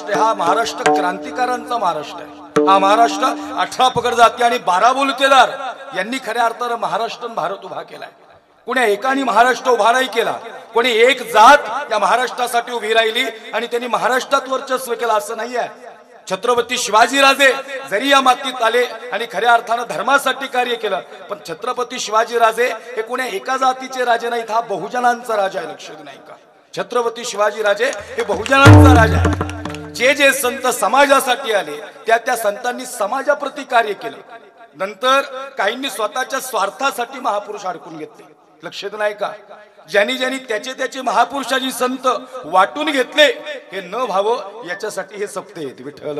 महाराष्ट्र हा महाराष्ट्र क्रांतिकारांचा महाराष्ट्र आहे। हा महाराष्ट्र 18 पगड जाती आणि 12 बोलतेदार यांनी खऱ्या अर्थाने महाराष्ट्र भारत उभा केलाय। कोणी एकाने महाराष्ट्र उभा नाही केला, कोणी एक जात या महाराष्ट्रासाठी उभी राहिली आणि त्यांनी महाराष्ट्रात वर्चस्व केलं असं नाही आहे। छत्रपती शिवाजीराजे जरी या मातीत आले आणि खऱ्या अर्थाने धर्मासाठी कार्य केलं, पण छत्रपती शिवाजीराजे हे कोणी एका जातीचे राजे नाहीत, हा बहुजनांचा राजा आहे। लक्षात नाही का? छत्रपती शिवाजीराजे हे बहुजनांचा राजा आहे। जे जे संत समाजासाठी आले त्या संतांनी समाजाप्रती कार्य केलं। नंतर काहींनी स्वतःच्या स्वार्थासाठी महापुरुष अडकून घेतले। लक्षात नाही का? ज्यांनी ज्यांनी त्याचे महापुरुषाची संत वाटून घेतले हे न व्हावं याच्यासाठी हे सप्ते आहेत। विठ्ठल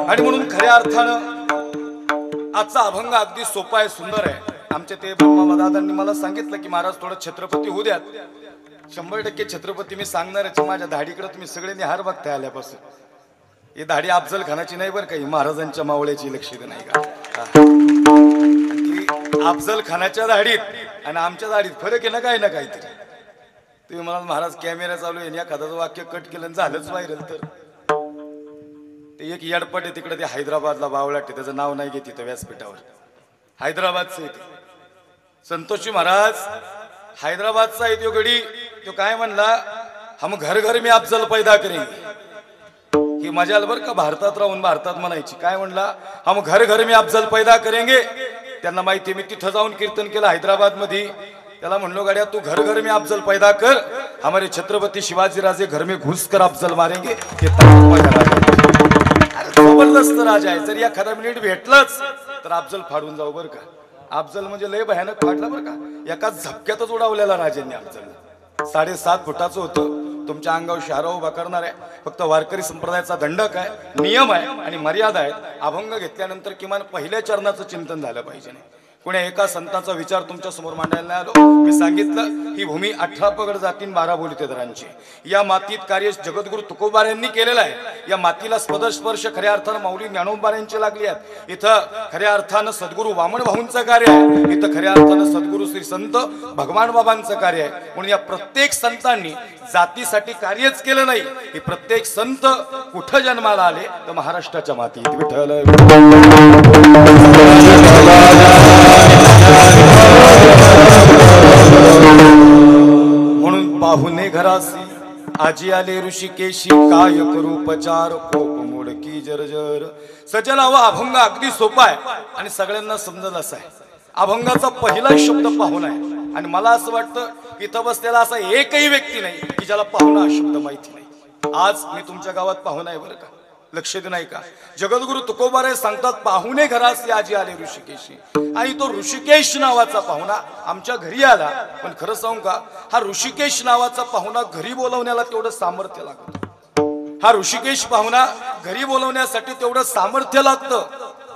आणि म्हणून खऱ्या अर्थानं आजचा अभंग अगदी सोपा आहे, सुंदर आहे। आमचे ते ब्रह्मा दादांनी मला सांगितलं की महाराज थोडं छत्रपती होऊ द्यात। 100% छत्रपती मी सांगणारच। माझ्या धाडीकडे तुम्ही सगळे निहार बघताय आल्यापासून। ही दाढी अफजल खानाची नाही बरं का, ही महाराजांच्या मावळ्याची। लक्षात नाही का? अफजल खानाच्या दाढीत आणि आमच्या दाढीत फरक आहे ना, काय ना काहीतरी। तुम्ही म्हणाल महाराज कॅमेरा चालू आहे, एखाद्याचं वाक्य कट केलं झालंच व्हायरल, तर ते एक येडपट आहे तिकडे, ते हैदराबादला बावळाटे, त्याचं नाव नाही घेत तिथं व्यासपीठावर, हैदराबादचं आहे ते। संतोषी महाराज हैदराबादचा आहे तो गडी। तो काय म्हणला, हम घर घर में अफजल पैदा करेंगे। ही मजाल बर का, भारतात राहून भारतात म्हणायची। काय म्हणला, हम घर घर में अफजल पैदा करेंगे। त्यांना माहिती, मी तिथं जाऊन कीर्तन केलं हैदराबाद मध्ये। त्याला म्हणलो गाड्या तू घर घर में अफजल पैदा कर, हमारे छत्रपती शिवाजीराजे घर में घुस कर अफजल मारेंगे। हे जबरदस्त राजा आहे। जर एखादा मिनिट भेटलंच तर अफजल फाडून जाऊ बर का। अफजल म्हणजे लय भयानक फाडला बर का, एका झपक्यातच उडवलेला राजांनी अफजल। 7.5 फुटाचं होतं। तुमच्या अंगावर शहारा उभा करणार आहे। फक्त वारकरी संप्रदायाचा दंडक आहे, नियम आहे आणि मर्यादा आहेत। अभंग घेतल्यानंतर किमान पहिल्या चरणाचं चिंतन झालं पाहिजे। कोणी एका संतांचा विचार तुमच्या समोर मांडायला नाही आलो। मी सांगितलं ही भूमी 18 पगड जातीन 12 बोलीतेदारांची। या मातीत कार्य जगद्गुरु तुकोबार यांनी केलेलं आहे। या मातीला स्पर्श खऱ्या अर्थानं माऊली ज्ञानोबा यांची लागली आहेत। इथं खऱ्या अर्थानं सद्गुरु वामन भाऊंचं कार्य आहे। इथं खऱ्या अर्थानं सद्गुरु श्री संत भगवान बाबांचं कार्य आहे। म्हणून या प्रत्येक संतांनी जातीसाठी कार्यच केलं नाही। हे प्रत्येक संत कुठं जन्माला आले तर महाराष्ट्राच्या मातीत। विठ्ठल म्हणून पाहुणे घरासी आजी आले ऋषिकेशी, काय करू उपचार कोप मोडकी जर्जर। सजल हवा अभंग अगदी सोपा आहे आणि सगळ्यांना समजत असा आहे। अभंगाचा पहिला शब्द पाहुणा आहे आणि मला असं वाटतं इथं बसलेला असा एकही व्यक्ती नाही की ज्याला पाहुणा हा शब्द माहिती नाही। आज मी तुमच्या गावात पाहुणा आहे बरं का, लक्ष दे नाही का? जगद्गुरु तुकोबारे सांगतात पाहुणे घरासी आजी आले ऋषिकेशी, आणि तो ऋषिकेश नावाचा पाहुणा आमच्या घरी आला। पण खरं सांगू का, हा ऋषिकेश नावाचा पाहुणा घरी बोलवण्याला तेवढं सामर्थ्य लागतं। हा ऋषिकेश पाहुणा घरी बोलवण्यासाठी तेवढं सामर्थ्य लागतं।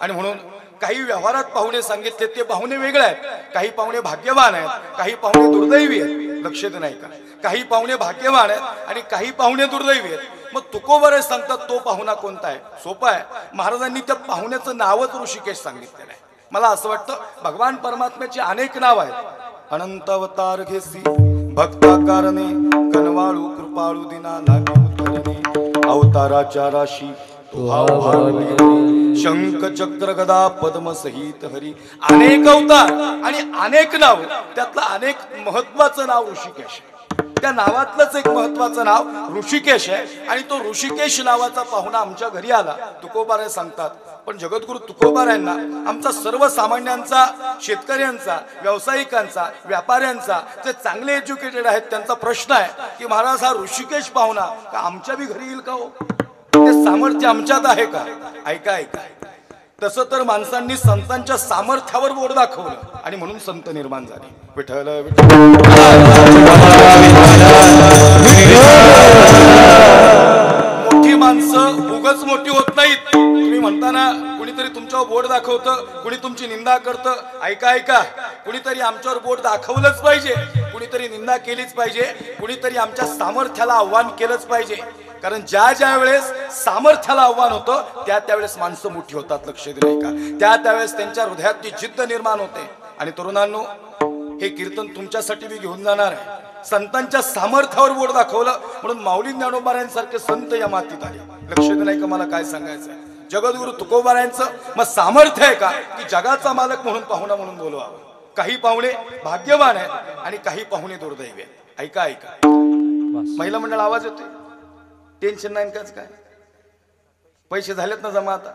आणि म्हणून काही व्यवहारात पाहुणे सांगितले ते पाहुणे वेगळे आहेत। काही पाहुणे भाग्यवान आहेत, काही पाहुणे दुर्दैवी आहेत। लक्ष दे नाही का? काही पाहुणे भाग्यवान आहेत आणि काही पाहुणे दुर्दैवी आहेत। मग तुकोबारे सांगतात तो पाहुणा कोणता आहे? सोपा आहे, महाराजांनी त्या पाहुण्याचं नावच ऋषिकेश सांगितलेलं आहे। मला असं वाटतं भगवान परमात्म्याची अनेक नाव आहेत। अनंत अवतार घेसी भक्ता कारणे, कनवाळू कृपाळू दिना लागी उतरणे, अवताराच्या राशी शंख चक्र गदा पद्म सहित हरी। अनेक अवतार आणि अनेक नाव, त्यातलं अनेक महत्वाचं नाव ऋषिकेश आहे। त्या नावातलंच एक महत्वाचं नाव ऋषिकेश आहे आणि तो ऋषिकेश नावाचा पाहुणा आमच्या घरी आला। तुकोबारे सांगतात पण जगद्गुरु तुकोबारायांना आमचा सर्वसामान्यांचा, शेतकऱ्यांचा, व्यावसायिकांचा, व्यापाऱ्यांचा, जे चांगले एज्युकेटेड आहेत त्यांचा प्रश्न आहे की महाराज हा ऋषिकेश पाहुणा का आमच्या बी घरी येईल का हो? ते सामर्थ्य आमच्यात आहे का? ऐका ऐका, तसं तर माणसांनी संतांच्या सामर्थ्यावर बोट दाखवलं आणि म्हणून संत निर्माण झाले। विठ्ठल मोठी माणसं उगाच मोठी होत नाहीत। तुम्ही म्हणताना कुणीतरी तुमच्यावर बोट दाखवतं, कुणी तुमची निंदा करतं। ऐका ऐका, कुणीतरी आमच्यावर बोट दाखवलंच पाहिजे, कुणीतरी निंदा केलीच पाहिजे, कुणीतरी आमच्या सामर्थ्याला आव्हान केलंच पाहिजे। कारण ज्या वेळेस सामर्थ्याला आव्हान होतं त्यावेळेस माणसं मोठी होतात। लक्ष दिलंय का? त्यावेळेस त्यांच्या हृदयात ती जिद्द निर्माण होते आणि तरुणांनो, हे कीर्तन तुमच्यासाठी मी घेऊन जाणार आहे. संतांच्या सामर्थ्यावर बोट दाखवलं म्हणून माऊली ज्ञानोबारायांसारखे संत या मातीत आले. लक्ष दे, नाही का मला काय सांगायचं आहे. जगद्गुरु तुकोबारायांचं मग सामर्थ्य आहे का की जगाचा मालक म्हणून पाहुणा म्हणून बोलवावं. काही पाहुणे भाग्यवान आहेत आणि काही पाहुणे दुर्दैवी आहेत. ऐका ऐका, महिला मंडळ आवाज येतोय, टेन्शन नाही काच काय, पैसे झालेत ना जमा आता.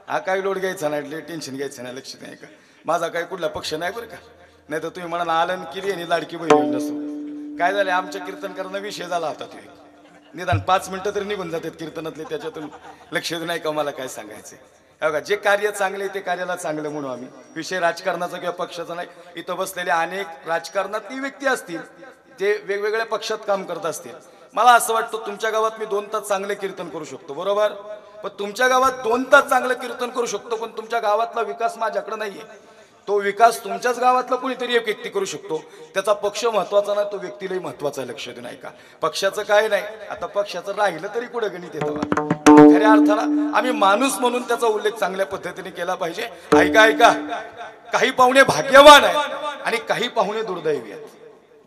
हा काही लोड घ्यायचा नाही, टेन्शन घ्यायचं नाही. लक्ष नाही का, माझा काही कुठला पक्ष नाही बरं का. नाही तर तुम्ही म्हणा आलन केली आणि लाडकी बहीण नसो. काय झालं, आमच्या कीर्तन करणं विषय झाला आता. तुम्ही निदान 5 मिनिटं तरी निघून जातात कीर्तनातले, त्याच्यातून लक्ष नाही का मला काय सांगायचं. बघा, जे कार्य चांगले ते कार्याला चांगलं म्हणू आम्ही. विषय राजकारणाचा किंवा पक्षाचा नाही. इथं बसलेले अनेक राजकारणातली व्यक्ती असतील, जे वेगवेगळ्या पक्षात काम करत असतील. मला असं वाटतं तुमच्या गावात मी 2 तास चांगले कीर्तन करू शकतो, बरोबर. पण तुमच्या गावात 2 तास चांगलं कीर्तन करू शकतो, पण तुमच्या गावातला विकास माझ्याकडे नाहीये. तो विकास तुमच्याच गावातला कोणीतरी एक व्यक्ती करू शकतो. त्याचा पक्ष महत्वाचा नाही, तो व्यक्तीलाही महत्वाचा. लक्ष देऊ नाही का, पक्षाचं काय नाही. आता पक्षाचं राहिलं तरी कुठे गणित येतं. खऱ्या अर्थाला आम्ही माणूस म्हणून त्याचा उल्लेख चांगल्या पद्धतीने केला पाहिजे. ऐका ऐका, काही पाहुणे भाग्यवान आहेत आणि काही पाहुणे दुर्दैवी आहेत.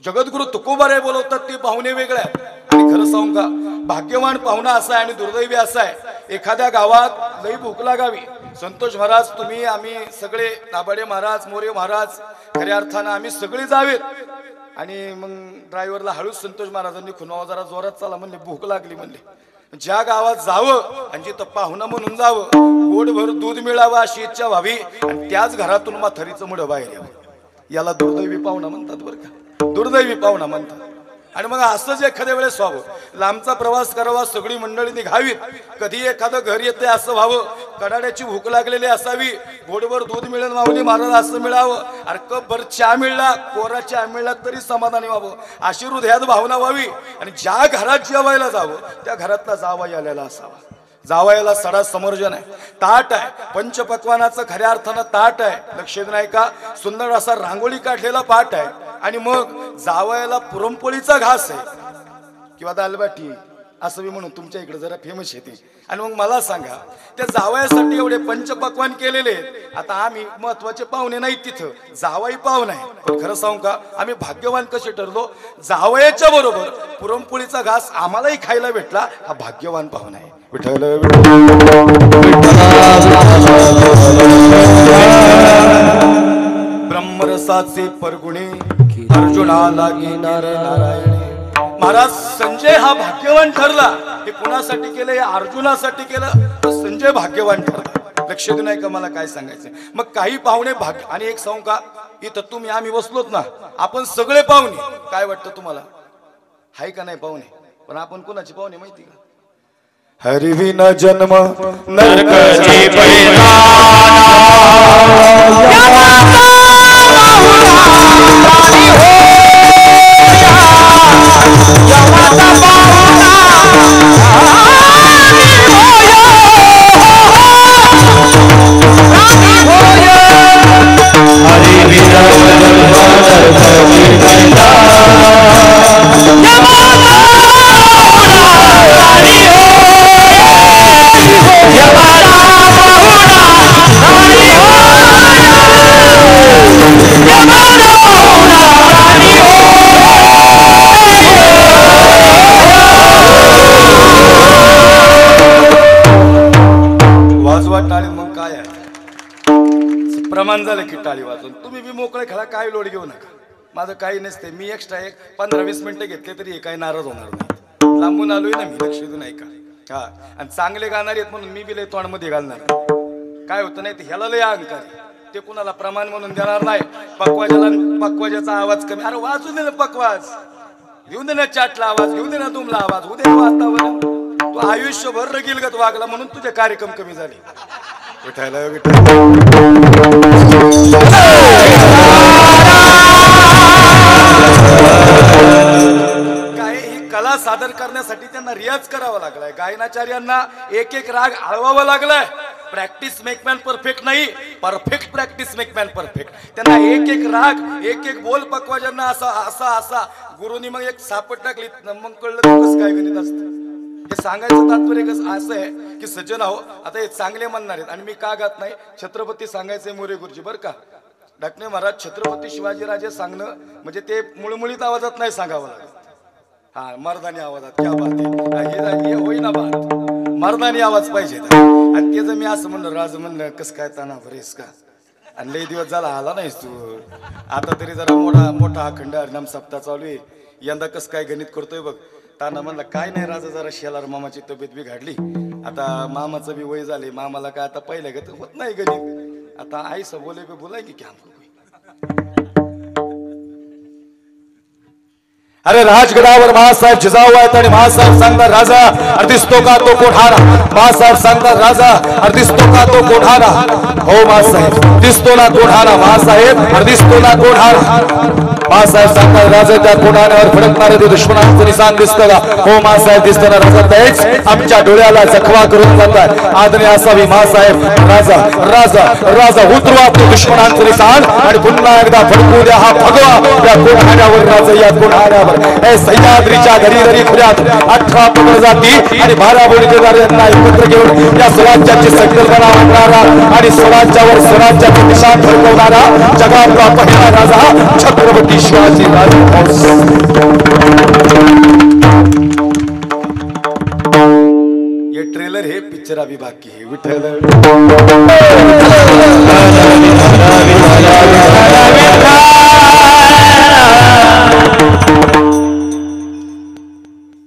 जगद्गुरु तुकोबाराय बोलवतात ते पाहुणे वेगळे आहेत. आणि खरं सांगू का, भाग्यवान पाहुणा असा आहे आणि दुर्दैवी असा आहे. एखाद्या गावात लई भूक लागावी, संतोष महाराज, तुम्ही, आम्ही सगळे, दाभाडे महाराज, मोरे महाराज, खऱ्या अर्थानं आम्ही सगळे जावेत. आणि मग ड्रायव्हरला हळूच संतोष महाराजांनी खुनावा, जरा जोरात चला म्हणले, भूक लागली म्हणले. ज्या गावात जावं आणि जिथं पाहुणा म्हणून जावं, गोडभर दूध मिळावं अशी इच्छा व्हावी आणि त्याच घरातून म्हातारीचं मुडं बाहेर यावं. याला दुर्दैवी पाहुणा म्हणतात बरं का, दुर्दैवी पाहुणा म्हणतात. आणि मग असंच एखाद्या वेळेस व्हावं, लांबचा प्रवास करावा, सगळी मंडळी निघावीत, कधी एखादं घर येते असं व्हावं, कडाड्याची भूक लागलेली असावी, गोडभर दूध मिळेल माऊली महाराज असं मिळावं, अरे कपभर चहा मिळला, कोरा चहा मिळला तरी समाधानी व्हावं, अशी हृदयात भावना व्हावी. आणि ज्या घरात जेवायला जावं त्या घरातला जावई आलेला असावा. जावयाला सडा समर्जन आहे, ताट आहे, पंचपक्वानाचं खऱ्या अर्थानं ताट आहे. लक्ष नाही का, सुंदर असा रांगोळी काढलेला पाट आहे. आणि मग जावयाला पुरणपोळीचा घास आहे किंवा दालबाटी असं मी म्हणून तुमच्या इकडे जरा फेमस येते. आणि मग मला सांगा, त्या जावयासाठी एवढे पंचपक्वान केलेले. आता आम्ही महत्वाचे पाहुणे नाहीत, तिथं जावई पाहुणे आहे. पण खरं सांगू का, आम्ही भाग्यवान कसे ठरलो, जावयाच्या बरोबर पुरणपोळीचा घास आम्हालाही खायला भेटला, हा भाग्यवान पाहुणा आहे. विठ्ठल ब्रह्मरसाचे परगुणे अर्जुनाला घेणार नारायणे. महाराज संजय हा भाग्यवान ठरला. हे कुणासाठी केलं, हे अर्जुनासाठी केलं, तर संजय भाग्यवान ठरला. लक्ष देऊ नाही का मला काय सांगायचं. मग काही पाहुणे भाग्य, आणि एक सांगू का, इथं तुम्ही आम्ही बसलोत ना, आपण सगळे पाहुणे. काय वाटतं तुम्हाला, हाय का नाही पाहुणे? पण आपण कुणाची पाहुणे माहिती का? हरिविना जन्म नरकाची प्रमाण झालं की टाळी वाजून तुम्ही बी मोकळे खेळा, काय लोड घेऊ नका. माझं काही नसते, मी एक्स्ट्रा एक 15-20 मिनिटं घेतले तरी काही नाराज होणार नाही. लांबून आलोय ना मी, लक्ष देऊ नाही का. हा, आणि चांगले गाणारे आहेत म्हणून मी बी लय तोंडमध्ये घालणार. काय होतं नाही ते ह्याला लय अहंकार, ते कुणाला प्रमाण म्हणून देणार नाही. पकवाजाचा आवाज कमी, अरे वाजू दे ना पकवाज, घेऊन दे ना चाटला आवाज, घेऊन दे ना तुमला आवाज, उद्या वातावरण. तू आयुष्यभर रगीलगत वागला म्हणून तुझे कार्यक्रम कमी झाले. विठायला काय ही कला सादर करण्यासाठी त्यांना रियाज करावा लागलाय. गायनाचार्यांना एक एक राग आळवावा लागलाय. प्रॅक्टिस मेक मॅन परफेक्ट नाही, perfect practice make man perfect. त्यांना एक एक राग, एक एक बोल पकवाजांना असा असा असा गुरुनी मग एक सापट टाकली, मग कळलं कसं काय गणित असतं. हे सांगायचं तात्पर्य कसं असं आहे की सज्जन आहो, आता हे चांगले म्हणणार आहेत आणि मी का गात नाही. छत्रपती सांगायचे मोरे गुरुजी बरं का, डाकणे महाराज छत्रपती शिवाजीराजे सांगणं म्हणजे ते मुळमुळीत आवाजात नाही सांगावं लागत. हा मर्दानी आवाजात क्या बात आहे, हे होईना बात, मर्दानी आवाज पाहिजे. आणि ते जर मी असं म्हणलं राज म्हणलं कसं काय ताना भरेस का, आणि लई दिवस झाला आला नाहीस तू, आता तरी जरा मोठा अखंड हरिनाम सप्ताह चालू आहे, यंदा कसं काय गणित करतोय बघ. ताना म्हणला काय नाही राजा, जरा शेलार मामाची तब्येत बिघडली, आता मामाचं बी वय झाले, मामाला काय आता पहिल्या गत होत नाही गणित, आता आई सब बोले पे बोलाय की क्या. अरे राजगडावर महासाहेब जिजाऊ आहेत आणि महासाहेब सांगतात राजा अर्धिस्तो का तो कोठारा, महासाहेब सांगतात राजा अर्धिस्तो का तो कोठारा. हो महासाहेब दिसतो ना कोठारा, महासाहेब अर्धिस्तो ना कोठारा. महासाहेब सांगतात राजा त्या कोठाऱ्यावर फडकणारे ते दुश्मनांचं निशाण दिसतं का. हो महासाहेब दिसतं ना राजा, तेच आमच्या डोळ्याला जखवा करून जातात. आदरणीय असावी महासाहेब, राजा राजा राजा उतरवा ते दुश्मनांचं निशाण आणि पुन्हा एकदा फडकू द्या हा भगवा त्या कोठाऱ्यावर. राजा या कोठाऱ्यावर सह्याद्रीच्या घरी खुल्यात 18 प्रजाती आणि 12 बोलीदारांना एकत्र घेऊन या स्वराज्याची संकल्पना आणणारा आणि स्वराज्यावर स्वराज्याचे निशाण फडकवणारा जगातला पहिला राजा छत्रपती शिवाजी राजे. ये ट्रेलर है, पिक्चर अभी बाकी है. विठ्ठल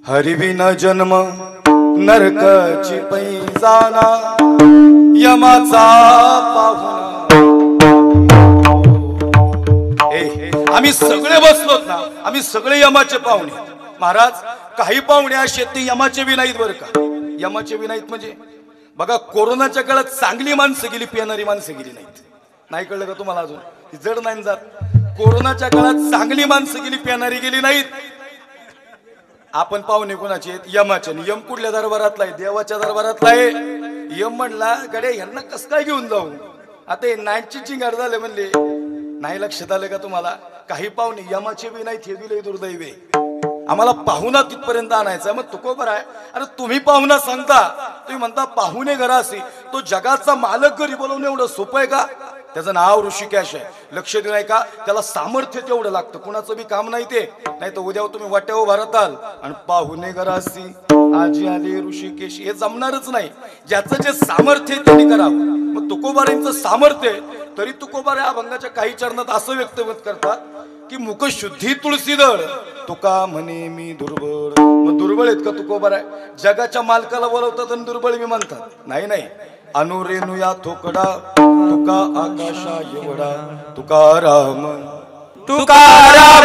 हरिविना जन्म नरकाची पैजाना, यमाचा पाहुणा. आम्ही सगळे बसलोत ना, आम्ही सगळे यमाचे पाहुणे. महाराज काही पाहुणे असे ते यमाचे बी नाहीत बरं का. यमाचे बी नाहीत म्हणजे बघा, कोरोनाच्या काळात चांगली माणसं गेली, पिणारी माणसं गेली नाहीत. नाही कळलं का तुम्हाला अजून, जड नाही जात. कोरोनाच्या काळात चांगली माणसं गेली, पिणारी गेली नाहीत. आपण पाहुणे कोणाचे आहेत, यमाचे. यम कुठल्या दरबारातला आहे, देवाच्या दरबारातला आहे. यम म्हणला गड्या यांना कस काय घेऊन जाऊ, आता नाईटची चिंगाड झाले म्हणले. नाही लक्षात आलं का तुम्हाला, काही पाहुणे यमाचे बी नाहीत, हे बी लय दुर्दैव आहे. आम्हाला पाहुणा तिथपर्यंत आणायचा. मग तुकोबर आहे, अरे तुम्ही पाहुणा सांगता, तुम्ही म्हणता पाहुणे घराशी, तो जगाचा मालक घरी बोलवणं एवढं सोपं आहे का. त्याचं नाव ऋषिकेश आहे, लक्ष दे नाही का, त्याला सामर्थ्य तेवढं लागतं, कुणाचं बी काम नाही ते. नाही तर उद्या तुम्ही वाट्यावर भरताल आणि पाहुणे घराशी आजी आले ऋषिकेश, हे जमणारच नाही. ज्याचं जे सामर्थ्य त्यांनी करावं. मग तुकोबारांचं सामर्थ्य तरी तुकोबार या अभंगाच्या काही चरणात असं व्यक्तमत करतात की मुख शुद्धी तुळशीदळ, तुका म्हणे मी दुर्बळ. मग दुर्बळ आहेत का तुकोबार आहे, जगाच्या मालकाला बोलवतात आणि दुर्बळ मी म्हणतात. नाही नाही, अनुरेणू या थोकडा तुका आकाशा एवढा, तुकाराम तुकाराम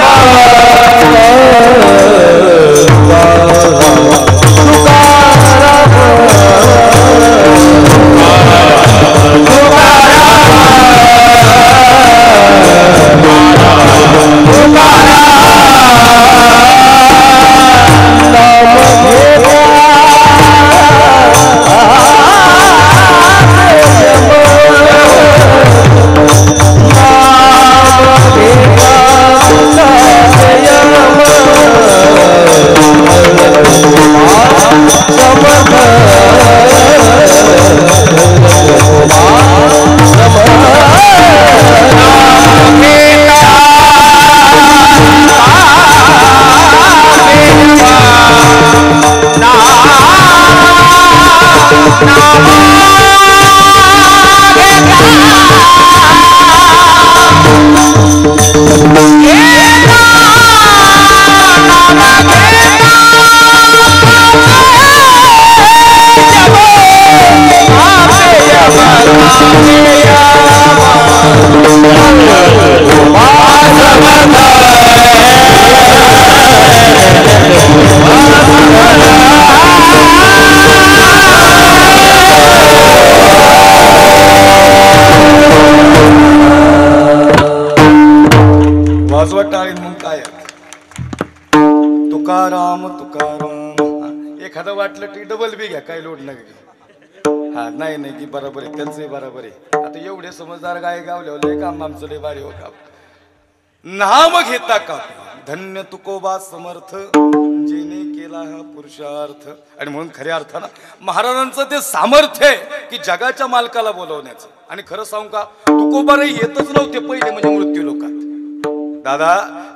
तुकाराम तुकाराम. एखादं वाटलं ती डबल बी घ्या, काही लोड नाही. हा नाही नाही की बरोबर आहे, त्यांचंही बरोबर आहे. आता एवढे समजदार गाय गावले काम आमचं लय भारी हो का. नाम घेता का धन्य तुकोबा समर्थ, जेने केला हा पुरुषार्थ. आणि म्हणून खऱ्या अर्थानं महाराजांचं ते सामर्थ्य की जगाच्या मालकाला बोलवण्याचं. आणि खरं सांगू का, तुकोबाराय येतच नव्हते पहिले म्हणजे मृत्यू लोकात. दादा,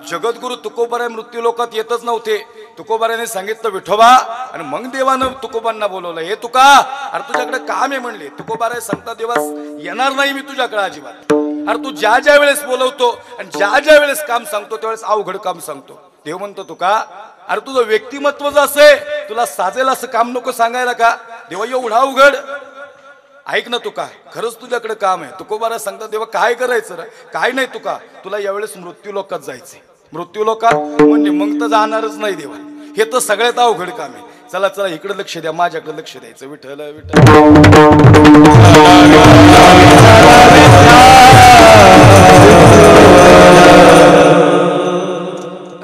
जगद्गुरु तुकोबाराय मृत्यू लोकात येतच नव्हते. तुकोबाराने सांगितलं विठोबा, आणि मग देवानं तुकोबांना बोलवलं. हे तुका, अरे तुझ्याकडे काम आहे म्हणले. तुकोबाराय सांगता, देवा येणार नाही मी तुझ्याकडे अजिबात. अरे तू ज्या ज्या वेळेस बोलवतो आणि ज्या ज्या वेळेस काम सांगतो त्यावेळेस अवघड काम सांगतो. देव म्हणतो तुका, अरे तुझं व्यक्तिमत्व जसं आहे, तुला साजेल असं काम नको सांगायला का. देवा एवढा अवघड. ऐक ना तुका, खरंच तुझ्याकडे काम आहे. तुकोबाराय सांगतात, देवा काय करायचं रे. काय नाही तुका, तुला यावेळेस मृत्यू लोकात जायचंय. मृत्यू लोकात म्हणजे मग तर जाणारच नाही देवा. हे तर सगळ्यात अवघड काम आहे. चला चला इकडे लक्ष द्या, माझ्याकडे लक्ष द्यायचं. विठ्ठल विठ्ठल.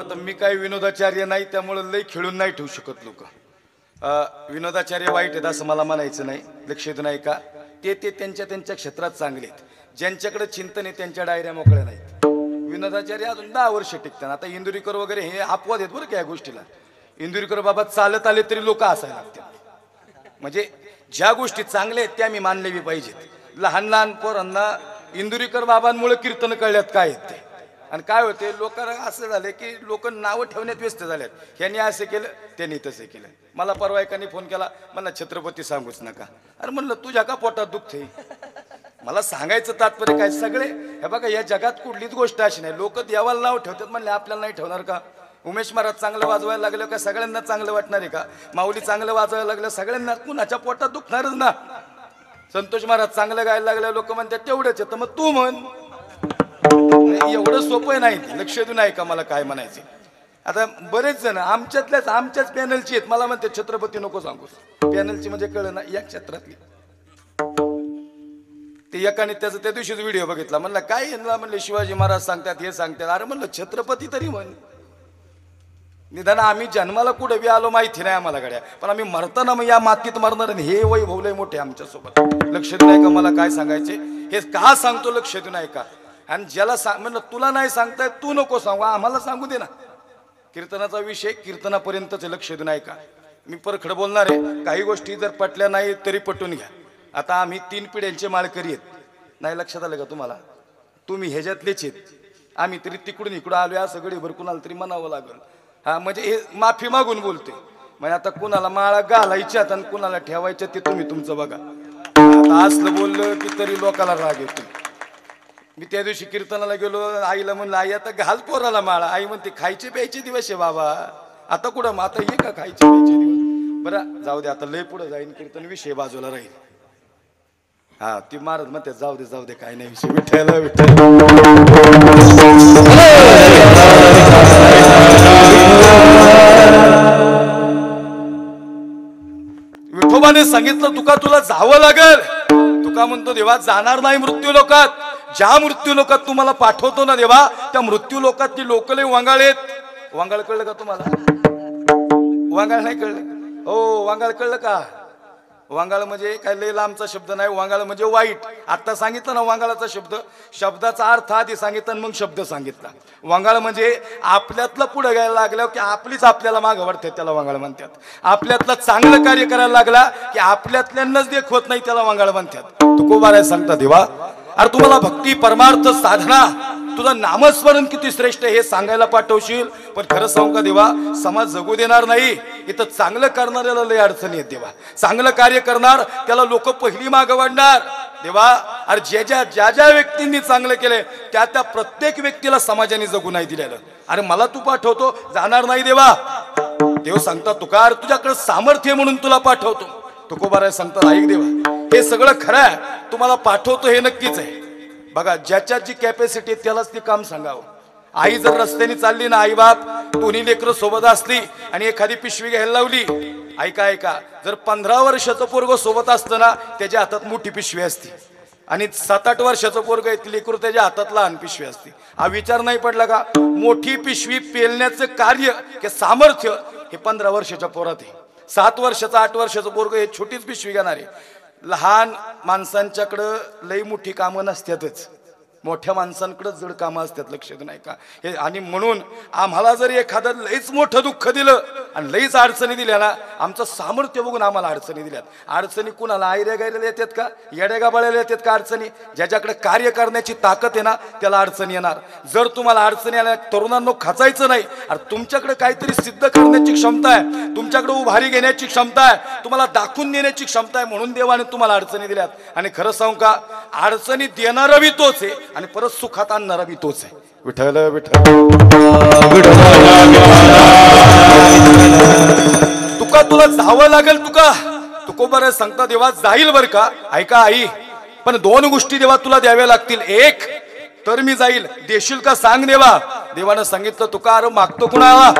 आता मी काही विनोदाचार्य नाही, त्यामुळे लई खेळून नाही ठेवू शकत लोक. विनोदाचार्य वाईट आहेत असं मला म्हणायचं नाही. लक्ष देऊ नाही का, ते त्यांच्या त्यांच्या क्षेत्रात चांगले आहेत. ज्यांच्याकडे चिंतन आहे त्यांच्या डायऱ्या मोकळ्या नाहीत. विनोदाचार्य अजून 10 वर्ष टिकतात. आता इंदुरीकर वगैरे हे अपवाद आहेत बरं का या गोष्टीला. इंदुरीकर बाबा चालत आले तरी लोक हसायला लागतात. म्हणजे ज्या गोष्टी चांगल्या आहेत त्या मी मानले बी पाहिजेत. लहान लहान पोरांना इंदुरीकर बाबांमुळे कीर्तन कळल्यात काय आहेत ते. आणि काय होते, लोकांना असं झालं की लोक नावं ठेवण्यात व्यस्त झाल्यात. ह्यांनी असं केलं, त्यांनी तसं केलं. मला परवा एकाने फोन केला, म्हणला छत्रपती सांगूच नका. अरे म्हणलं तुझ्या का पोटात दुखते. मला सांगायचं तात्पर्य काय, सगळे हे बघा या जगात कुठलीच गोष्ट अशी नाही. लोक देवाला नाव ठेवतात म्हणले, आपल्याला नाही ठेवणार का. उमेश महाराज चांगलं वाजवायला लागलं का सगळ्यांना चांगलं वाटणार आहे का. माऊली चांगलं वाजवायला लागलं सगळ्यांना कुणाच्या पोटात दुखणारच ना. संतोष महाराज चांगलं गायला लागले लोक म्हणतात तेवढंच येतं, मग तू म्हण. एवढं सोपं नाही. लक्ष देऊ नाही का मला काय म्हणायचं. आता बरेच जण आमच्याच पॅनलची आहेत, मला म्हणते छत्रपती नको सांगू. पॅनलची म्हणजे कळलं ना, या क्षेत्रातली. ते एकाने त्याचा त्या दिवशीच व्हिडिओ बघितला. म्हणलं काय यांना, म्हणले शिवाजी महाराज सांगतात हे सांगतात. अरे म्हणलं छत्रपती तरी म्हण. निदान आम्ही जन्माला कुठे बी आलो माहिती नाही आम्हाला गड्या, पण आम्ही मरताना मग या मातीत मरणार. हे वैभव लय मोठे आमच्यासोबत. लक्ष देऊ नाही का मला काय सांगायचे. हे का सांगतो लक्ष देऊ नाही का. आणि ज्याला म्हणलं तुला नाही सांगताय तू नको सांगू, आम्हाला सांगू दे ना. कीर्तनाचा विषय कीर्तनापर्यंतच लक्ष देऊ नाही का. मी परखड बोलणार आहे. काही गोष्टी जर पटल्या नाही तरी पटून घ्या. आता आम्ही 3 पिढ्यांचे माळकरी आहेत. नाही लक्षात आलं का तुम्हाला. तुम्ही ह्याच्यातलेच आहेत. आम्ही तरी तिकडून इकडं आलो असं गडीभर कुणाला तरी म्हणावं लागल. हा म्हणजे हे माफी मागून बोलते. म्हणजे आता कुणाला माळा घालायच्यात आणि कुणाला ठेवायच्या ते तुम्ही तुमचं बघा. आता असलं बोललं की तरी लोकाला राग येतो. मी त्या दिवशी कीर्तनाला गेलो, आईला म्हणलं आई आता घाल पोराला माळा. आई म्हणते खायचे प्यायचे दिवस आहे बाबा, आता कुठं मग आता ये का खायचे प्यायचे दिवस. बरं जाऊ दे, आता लय पुढे जाईन कीर्तन, विषय बाजूला राहील. हा ती महाराज म्हणते जाऊ दे काय नाही विषय. विठ्ठल विठ्ठल. विठोबाने सांगितलं तुला जावं लागेल. तुका म्हणतो देवा जाणार नाही मृत्यू लोकात. ज्या मृत्यू लोकात तुम्हाला पाठवतो ना देवा, त्या मृत्यू लोकातली लोक लय वांगाळ आहेत. वांगाळ कळलं का तुम्हाला. वांगाळ नाही कळलं हो. वांगाळ कळलं का. वांगाळ म्हणजे काय लय लांबचा शब्द नाही. वांगाळ म्हणजे वाईट. आता सांगितलं ना वांगाळाचा शब्द, शब्दाचा अर्थ आधी सांगितला मग शब्द सांगितला. वांगाळ म्हणजे आपल्यातलं पुढे घ्यायला लागलं की आपलीच आपल्याला मागं वाढते, त्याला वांगाळ म्हणतात. आपल्यातलं चांगलं कार्य करायला लागला की आपल्यातल्यांनाच देखवत नाही, त्याला वांगाळ म्हणतात. तुकोबाराय सांगता देवा, अरे तुम्हाला भक्ती परमार्थ साधना तुझं नामस्मरण किती श्रेष्ठ हे सांगायला पाठवशील, पण खरं सांगू का देवा समाज जगू देणार नाही. इथं चांगलं करणाऱ्याला लय अडचणी आहेत देवा. चांगलं कार्य करणार त्याला लोक पहिली मागं वाढणार देवा. अरे ज्या ज्या व्यक्तींनी चांगलं केलंय त्या प्रत्येक व्यक्तीला समाजाने जगू नाही दिलेलं. अरे मला तू पाठवतो जाणार नाही देवा. देव सांगता तुका तुझ्याकडे सामर्थ्य म्हणून तुला पाठवतो. तुकोबाराय सांगतात ऐक देवा हे सगळं खरं आहे, तुम्हाला पाठवतो हे नक्कीच आहे. बघा ज्याच्यात जी कॅपॅसिटी त्यालाच ते काम सांगावं. आई जर रस्त्याने चालली ना, आई बाप दोन्ही लेकरं सोबत असली आणि एखादी पिशवी घ्यायला लावली, ऐका जर 15 वर्षाचं पोरग सोबत असतं ना त्याच्या हातात मोठी पिशवी असते आणि 7-8 वर्षाचं पोरग लेकरू त्याच्या हातात लहान पिशवी असते. हा विचार नाही पडला का. मोठी पिशवी पेलण्याचं कार्य हे सामर्थ्य हे 15 वर्षाच्या पोरात आहे. 7 वर्षाचं 8 वर्षाचं पोरग हे छोटीच पिशवी घेणार आहे. लहान माणसांच्याकडं लई मोठी कामं नसतातच. मोठ्या माणसांकडे जड कामं असतात, लक्ष नाही का हे. आणि म्हणून आम्हाला जर एखादं लईच मोठं दुःख दिलं आणि लईच अडचणी दिल्या ना, आमचं सामर्थ्य बघून आम्हाला अडचणी दिल्यात. अडचणी कुणाला आयऱ्या गायला येतात का, येड्या गाबाळ्याला येतात का अडचणी? ज्याच्याकडे कार्य करण्याची ताकद आहे ना त्याला अडचणी येणार. जर तुम्हाला अडचणी आल्या, तरुणांनो खचायचं नाही. अरे तुमच्याकडे काहीतरी सिद्ध करण्याची क्षमता आहे, तुमच्याकडे उभारी घेण्याची क्षमता आहे, तुम्हाला दाखवून देण्याची क्षमता आहे, म्हणून देवाने तुम्हाला अडचणी दिल्यात. आणि खरं सांगू का, अडचणी देणारा बी तोच आहे आणि परत सुखात आणणारा बी तोच आहे. विठ्ठल विठ्ठल. तुका तुला जावं लागेल, तुकोबर सांगता देवा जाईल बर का. ऐका आई, पण दोन गोष्टी देवा तुला द्याव्या लागतील. एक तर मी जाईल, देशील का सांग देवा. देवानं सांगितलं तुका अरे मागतो कुणाला,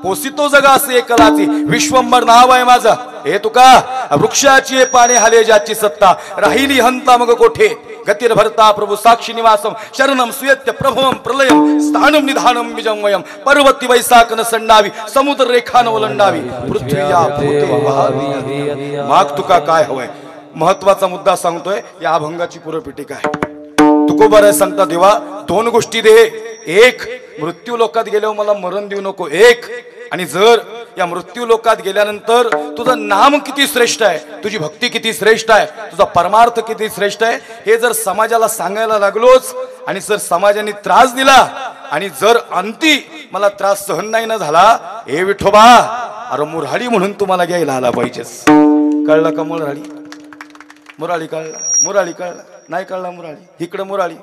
पोसितो जगा असे एकलाची, विश्वंभर नाव आहे माझं. हे तुका वृक्षाची पाने हाले ज्याची सत्ता, राहिली हंता मग कोठे, गतीर भरता प्रभू साक्षी निवासम, शरणम सुयत्य प्रभवम प्रलयम, स्थानम निधानम विजमयम, पर्वती वैसाकन संडावी, समुद्र रेखा न ओलंडावी, पृथ्वी या भूते वहावी. माग तुका काय हवंय. महत्वाचा मुद्दा सांगतोय, या अभंगाची पूर्वपीठिका आहे. तुकोबाराय सांगता देवा दोन गोष्टी दे. एक, मृत्यू लोकात गेल्यावर मला मरण देऊ नको. एक, आणि जर या मृत्यू लोकात गेल्यानंतर तुझं नाम किती श्रेष्ठ आहे, तुझी भक्ती किती श्रेष्ठ आहे, तुझा परमार्थ किती श्रेष्ठ आहे, हे जर समाजाला सांगायला लागलोच आणि जर समाजाने त्रास दिला आणि जर अंती मला त्रास सहन नाही ना झाला, हे विठोबा अरे मुराळी म्हणून तुम्हाला घ्यायला आला पाहिजेस. कळलं का? मुराळी मुराळी कळला, मुराळी कळला नाही कळला, मुराळी इकडं मुराळी,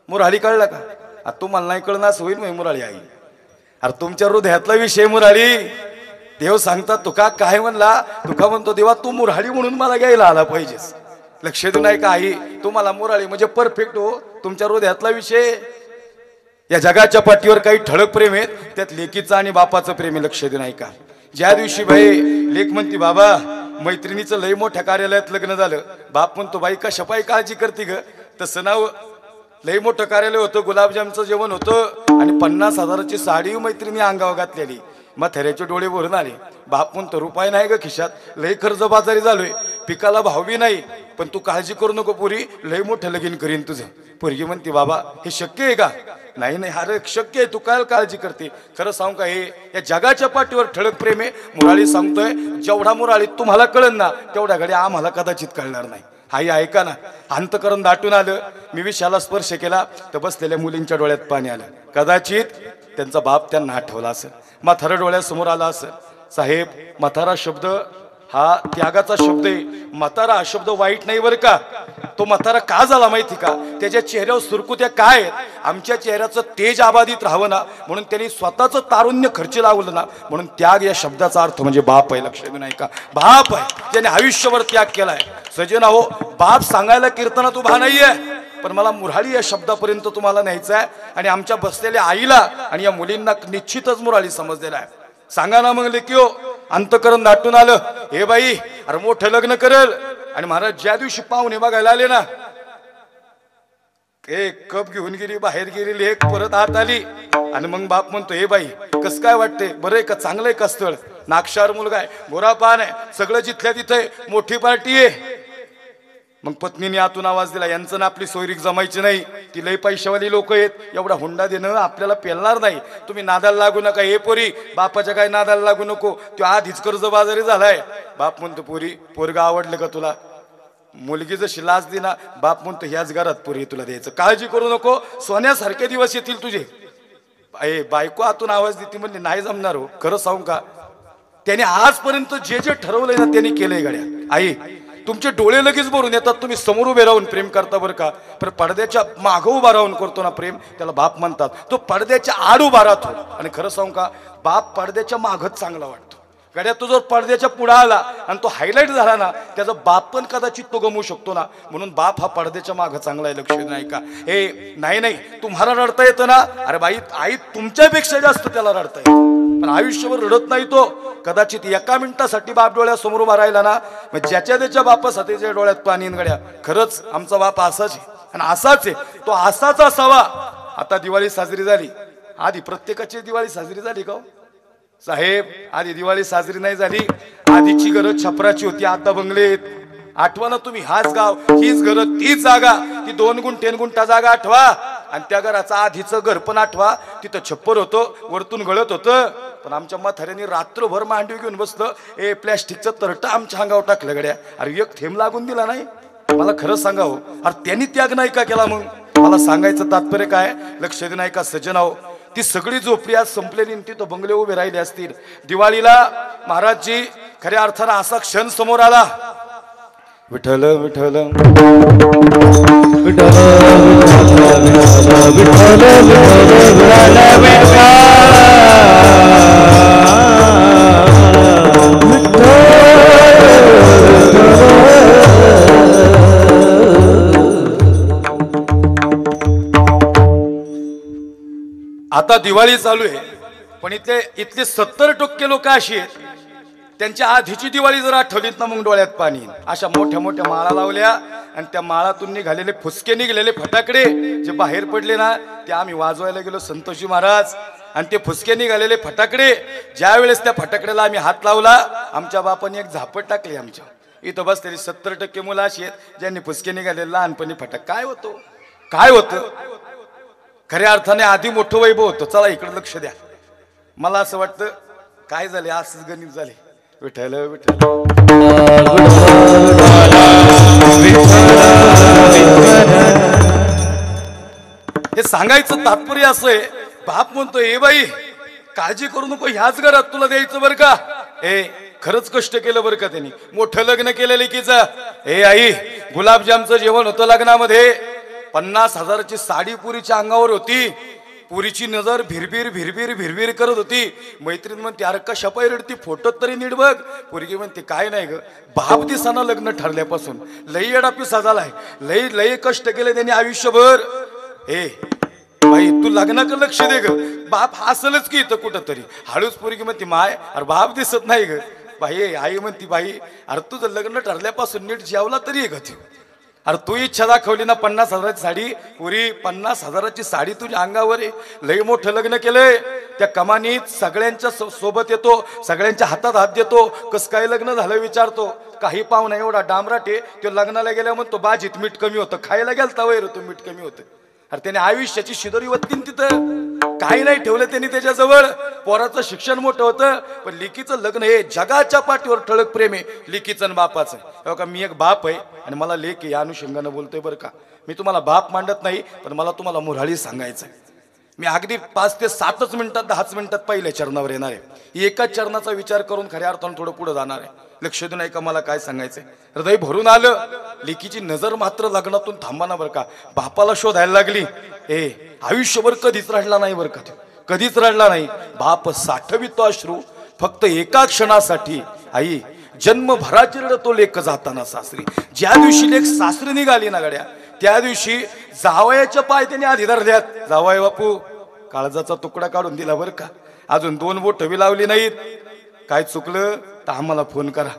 मुराळी कळला का? तुम्हाला नाही कळणार होईल मग मुराळी आई. अरे तुमच्या हृदयातला विषय मुराळी. देव सांगतात तुका काय म्हणला, तुका म्हणतो देवा तू मुराळी म्हणून मला घ्यायला आला पाहिजेस. लक्ष देऊ नाही का आई, तुम्हाला मुराळी म्हणजे परफेक्ट हो, तुमच्या हृदयातला विषय. या जगाच्या पाठीवर काही ठळक प्रेम आहेत, त्यात लेकीचं आणि बापाचं प्रेम आहे. लक्ष देऊ नाही का? ज्या दिवशी बाई लेक म्हणती बाबा मैत्रिणीचं लय मोठ्या कार्यालयात लग्न झालं, बाप म्हणतो बाई कशापायी काळजी करते ग. तसं नाव लय मोठं कार्यालय होतं, गुलाबजामचं जेवण होतं आणि 50,000ची साडी मैत्रिणी अंगावर घातलेली. मग थेऱ्याचे डोळे भरून आले. बाप म्हणतो रुपये नाही ग खिशात, लय कर्ज बाजारी झालोय, पिकाला भाव बी नाही, पण तू काळजी करू नको पुरी, लय मोठं लगीन करीन तुझं. पोरगी म्हणते बाबा हे शक्य आहे का? नाही नाही अरे शक्य आहे, तू काय काळजी करते. खरं सांगू का, हे या जगाच्या पाठीवर ठळक प्रेम आहे. मुराळी सांगतोय जेवढा मुराळी तुम्हाला कळन ना तेवढ्या घडी आम्हाला कदाचित कळणार नाही. आई ऐका ना, अंतकरण दाटून आलं, मी विषयाला स्पर्श केला तर बसलेल्या मुलींच्या डोळ्यात पाणी आलं. कदाचित त्यांचा बाप त्यांना आठवला असेल, म्हातारा डोळ्यासमोर आला असेल. साहेब म्हातारा शब्द हा त्यागाचा शब्द आहे. म्हातारा हा शब्द वाईट नाही बरं का. तो म्हातारा का झाला माहिती का? त्याच्या चेहऱ्यावर सुरकुत्या काय आहेत, आमच्या चेहऱ्याचं तेज आबादित राहावं ना म्हणून त्यांनी स्वतःचं तारुण्य खर्ची लावलं ना, म्हणून त्याग या शब्दाचा अर्थ म्हणजे बाप आहे. लक्ष देऊ नाही का? बाप आहे ज्याने आयुष्यभर त्याग केलाय. सजना हो, बाप सांगायला कीर्तनात उभा नाहीये, पण मला मुराळी या शब्दापर्यंत तुम्हाला न्यायचं आहे. आणि आमच्या बसलेल्या आईला आणि या मुलींना निश्चितच मुराळी समजलेला आहे. सांगा ना मग लेकियो, अंतकरण दाटून आलं. हे बाई अरे मोठं लग्न करेल आणि महाराज ज्या दिवशी पाहुणे बघायला आले ना, एक कप घेऊन गेली, बाहेर गेलेली, एक परत आत आली. आणि मग बाप म्हणतो हे बाई कस काय वाटते, बरं आहे का, चांगलंय का स्थळ, नागशार मुलगा आहे, गोरा पान आहे, सगळं जिथल्या तिथे मोठी पार्टी आहे. मग पत्नीने आतून आवाज दिला, यांचं ना आपली सोयरीक जमायची नाही, ती लई पैशावाली लोक आहेत, एवढा हुंडा देणं आपल्याला पेलणार नाही, तुम्ही नादाला लागू नका. हे पोरी बापाच्या काय नादाला लागू नको, तो आधीच कर्ज बाजारी झालाय. बाप म्हणतो पोरी पोरगा आवडलं का तुला? मुलगी जशी लाच दिना, बाप म्हणतो ह्याच घरात पोरी तुला द्यायचं, काळजी करू नको, सोन्यासारखे दिवस येतील तुझे. बायको आतून आवाज देते म्हणले नाही जमणार हो. खरं सांगू का, त्याने आजपर्यंत जे जे ठरवलंय ना त्यांनी केलंय गड्या. आई तुमचे डोळे लगेच भरून येतात, तुम्ही समोर उभे राहून प्रेम करता बरं का, पण पडद्याच्या मागं उभा राहून करतो ना प्रेम, त्याला बाप म्हणतात. तो पडद्याच्या आड उभा राहतो. आणि खरं सांगू का, बाप पडद्याच्या मागच चांगला वाटतो गड्या. तो जर पडद्याच्या पुढे आला आणि तो हायलाइट झाला ना, त्याचा बाप पण कदाचित तो गमवू शकतो ना, म्हणून बाप हा पडद्याच्या मागं चांगला आहे. लक्ष नाही का? हे नाही नाही तुम्हाला रडता येतं ना, अरे बाई आई तुमच्यापेक्षा जास्त त्याला रडता येतं, पण आयुष्यभर रडत नाही तो. कदाचित एका मिनिटासाठी बाप डोळ्यासमोर उभा राहिला ना, मग ज्याच्या त्याच्या बापासाठी त्याच्या डोळ्यात पाणी गड्या. खरंच आमचा बाप असाच आहे आणि असाच आहे, तो असाच असावा. आता दिवाळी साजरी झाली, आधी प्रत्येकाची दिवाळी साजरी झाली का साहेब? आधी दिवाळी साजरी नाही झाली. आधीची घरं छपराची होती, आता बंगले आहेत. आठवा ना तुम्ही, हाच गाव, हीच घर, तीच जागा, ती 2 गुंठ 3 गुंठा जागा आठवा. आणि त्या घराचं आधीचं घर पण आठवा, तिथं छप्पर होतं, वरतून गळत होतं. पण आमच्या म्हाताऱ्यांनी रात्रभर मांडवी घेऊन बसलं, ए प्लॅस्टिकचं तरटं आमच्या अंगावर टाकलं गड्या. अरे एक थेंब लागून दिला नाही. मला खरं सांगावं, अरे त्यांनी त्याग नाही का केला? मग मला सांगायचं तात्पर्य काय, लक्ष दे नाही का सज्जनाओ, ती सगळी झोपडी आज संपलेली, तिथं बंगले उभे राहिले असतील. दिवाळीला महाराजजी खऱ्या अर्थानं असा क्षण समोर आला, विठ्ठल विठ्ठल आता दिवाळी चालू आहे, पण इथले 70% लोक अशी आहेत, त्यांच्या आधीची दिवाळी जर आठवलीत ना मग डोळ्यात पाणी. अशा मोठ्या मोठ्या माळा लावल्या आणि त्या माळातून निघालेले फुसके, निघलेले फटाकडे जे बाहेर पडले ना, ते आम्ही वाजवायला गेलो संतोषी महाराज. आणि ते फुसके निघालेले फटाकडे, ज्या वेळेस त्या फटाकड्याला आम्ही हात लावला, आमच्या बापाने एक झापट टाकली. आमच्या इथं बसलेली 70% मुलं अशी आहेत ज्यांनी फुसके निघालेले लहानपणी फटाक. काय होतं खऱ्या अर्थाने आधी मोठं वैभव होतं. चला इकडे लक्ष द्या. मला असं वाटतं काय झाले, असंच गणित झाले. विठ्ठल विठ्ठल हे सांगायचं तात्पर्य असं आहे, बाप म्हणतो ए बाई काळजी करू नको, ह्याच घरात तुला द्यायचं बरं का. ए खरंच कष्ट केलं बरं का त्यांनी, मोठं लग्न केलं लेकीचं. ए आई गुलाबजामचं जेवण होतं लग्नामध्ये, 50,000ची साडी पुरीच्या अंगावर होती. पुरीची नजर भिरभिर भिरभिर भिरभिर करत होती. मैत्रीण म्हणते अरे कशा पाय रडती, फोटोत तरी नीट बघ. पुरगी म्हणते काय नाही ग, बाप दिसाना लग्न ठरल्यापासून लई एडा पिसा झालाय, लई लई कष्ट केले त्यांनी आयुष्यभर. ए बाई तू लग्नाकडे लक्ष दे ग, बाप हसलच की इथं कुठं तरी. हळूच पुरगी म्हणते माय अरे बाप दिसत नाही ग. बाई आई म्हणती बाई अरे तुझं लग्न ठरल्यापासून नीट जेवला तरी आहे ग. अरे तू इच्छा दाखवली ना 50,000ची साडी, पुरी 50,000ची साडी तुझ्या अंगावर आहे. लई मोठं लग्न केलंय, त्या कमानीत सगळ्यांच्या सोबत येतो, सगळ्यांच्या हातात हात देतो. कस काय लग्न झालं विचारतो. काही पाहुणा एवढा डांबराटे, तो लग्नाला गेल्या म्हणतो बाजीत मीठ कमी होतं, खायला गेलता वैर तो मीठ कमी होतं. अरे त्याने आयुष्याची शिदोरी वत्तीन तिथं, काही नाही ठेवलं त्यांनी त्याच्याजवळ. पोराचं शिक्षण मोठं होतं, पण लिकीचं लग्न हे जगाच्या पाठीवर ठळक प्रेम आहे लिकीचं आणि बापाचं. का मी एक बाप आहे आणि मला लेक आहे या अनुषंगानं बोलतोय बरं का. मी तुम्हाला बाप मांडत नाही, पण मला तुम्हाला मुराळी सांगायचं आहे. मी अगदी 5 ते 7 मिनिटात 10 मिनिटात पहिल्या चरणावर येणार आहे. एकाच चरणाचा विचार करून खऱ्या अर्थानं थोडं पुढे जाणार आहे. लक्ष देऊ नाही का मला काय सांगायचंय. हृदय भरून आलं. लेकीची नजर मात्र लग्नातून थांबाना बरं का. बापाला शोधायला लागली. ए आयुष्यभर कधीच रडला नाही बरं का, कधीच रडला नाही. बाप साठवितो अश्रू फक्त एका क्षणासाठी. आई जन्मभराची रडतो लेक जाताना सासरी. ज्या दिवशी लेक सासरी निघाली ना गड्या, त्या दिवशी जावयाच्या पाय त्यांनी आधी धरल्यात. जावय बापू काळजाचा तुकडा काढून दिला बरं का. अजून 2 बोट बी लावली नाहीत. काय चुकलं तर आम्हाला फोन करा.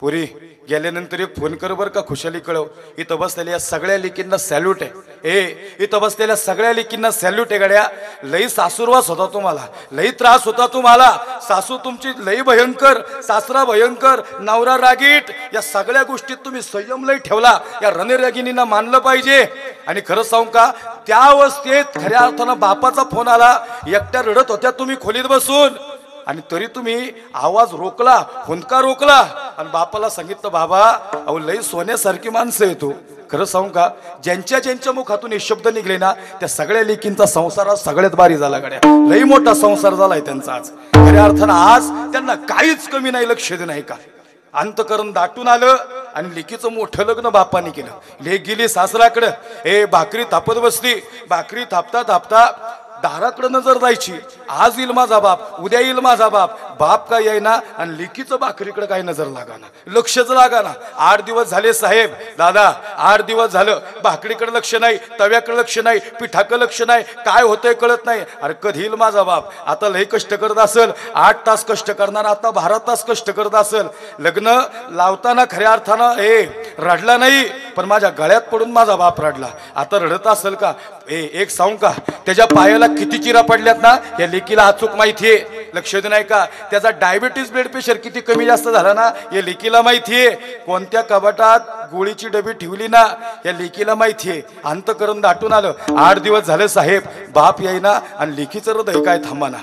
पुरी गेल्यानंतर एक फोन कर बरं का, खुशाली कळव. इथं बसलेल्या सगळ्या लेकींना सॅल्यूट आहे. ए इथं बसलेल्या सगळ्या लेकींना सॅल्यूट आहे गड्या. लई सासूरवास होता तुम्हाला, लई त्रास होता तुम्हाला. सासू तुमची लई भयंकर, सासरा भयंकर, नवरा रागीट. या सगळ्या गोष्टीत तुम्ही संयम लई ठेवला. या रणरागिणींना मानलं पाहिजे. आणि खरं सांगू का, त्या अवस्थेत खऱ्या अर्थानं बापाचा फोन आला. एकट्या रडत होत्या तुम्ही खोलीत बसून, आणि तरी तुम्ही आवाज रोखला, हुंदका रोखला आणि बापाला सांगितलं बाबा अहो लई सोन्यासारखी माणसं येतो. खरं सांगू का, ज्यांच्या ज्यांच्या मुखातून हे शब्द निघले ना, त्या सगळ्या लेकींचा संसार आज सगळ्यात भारी झाला गड्या. लई मोठा संसार झालाय त्यांचा आज. खऱ्या अर्थानं आज त्यांना काहीच कमी नाही. लक्ष दे नाही का, अंतकरण दाटून आलं आणि लेकीचं मोठं लग्न बापाने केलं. लेक गेली सासराकडं. ए भाकरी थापत बसली. भाकरी थापता थापता दाराकडे नजर जायची. आज येईल माझा बाप, उद्या येईल माझा बाप. बाप काय येईना आणि लेकीचं भाकरीकडे काही नजर लागाना, लक्षच लागाना. 8 दिवस झाले साहेब, दादा 8 दिवस झालं. भाकरीकडे लक्ष नाही, तव्याकडे लक्ष नाही, पिठाकडे लक्ष नाही. काय होतंय कळत नाही. अरे कधी येईल माझा बाप. आता लई कष्ट करत असेल, 8 तास कष्ट करणार, आता 12 तास कष्ट करत असेल. लग्न लावताना खऱ्या अर्थानं रडला नाही, पण माझ्या गळ्यात पडून माझा बाप रडला. आता रडत असेल का. एक सांगू का, त्याच्या पायाला किती चिरा पडल्यात ना, या लेकीला अचूक माहितीये. लक्ष दे नाही का त्याचा डायबिटीस ब्लड प्रेशर किती कमी जास्त झाला ना या लेकीला माहितीये कोणत्या कपाटात गोळीची डबी ठेवली ना या लेकीला माहितीये अंतकरण दाटून आलं 8 दिवस झाले साहेब बाप येईना आणि लेकीचं हृदय काय थांबाना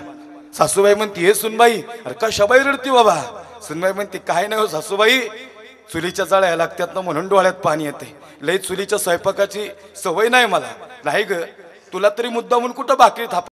सासूबाई म्हणते हे सुनबाई अरे का शबाई रडती बाबा सुनबाई म्हणते काय नाही हो सासूबाई चुलीच्या जाळ्या लागतात ना म्हणून डोळ्यात पाणी येते लई चुलीच्या स्वयंपाकाची सवय नाही मला नाही ग तुला तरी मुद्दा म्हणून कुठं भाकरी थाप